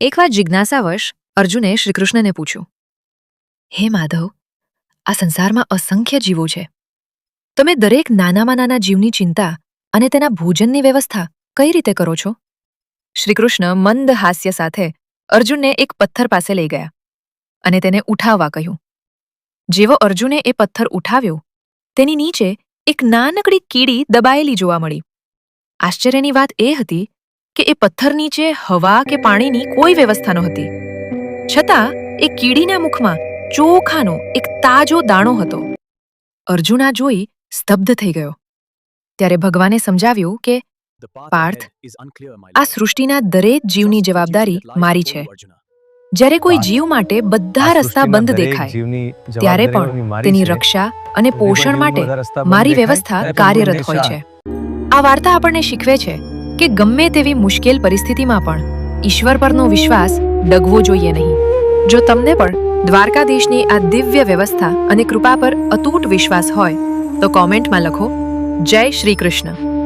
એકવાર જિજ્ઞાસાવશ અર્જુને શ્રીકૃષ્ણને પૂછ્યું, હે માધવ, આ સંસારમાં અસંખ્ય જીવો છે. તમે દરેક નાનામાં નાના જીવની ચિંતા અને તેના ભોજનની વ્યવસ્થા કઈ રીતે કરો છો? શ્રીકૃષ્ણ મંદ હાસ્ય સાથે અર્જુનને એક પથ્થર પાસે લઈ ગયા અને તેને ઉઠાવવા કહ્યું. જેવો અર્જુને એ પથ્થર ઉઠાવ્યો, તેની નીચે એક નાનકડી કીડી દબાયેલી જોવા મળી. આશ્ચર્યની વાત એ હતી કે એ પથ્થર નીચે હવા કે પાણીની કોઈ વ્યવસ્થા નહોતી. છતાં એ કીડીના મુખમાં ચોખાનો એક તાજો દાણો હતો. અર્જુન આ જોઈ સ્તબ્ધ થઈ ગયો. ત્યારે ભગવાને સમજાવ્યું કે પાર્થ, આ સૃષ્ટિના દરેક જીવની જવાબદારી મારી છે. જ્યારે કોઈ જીવ માટે બધા રસ્તા બંધ દેખાય ત્યારે પણ તેની રક્ષા અને પોષણ માટે મારી વ્યવસ્થા કાર્યરત હોય છે. આ વાર્તા આપણને શીખવે છે કે ગમે તેવી મુશ્કેલ પરિસ્થિતિમાં પણ ઈશ્વર પરનો વિશ્વાસ ડગવો જોઈએ નહીં. જો તમને પણ દ્વારકાધીશની આ દિવ્ય વ્યવસ્થા અને કૃપા પર અતૂટ વિશ્વાસ હોય તો કોમેન્ટમાં લખો, જય શ્રી કૃષ્ણ.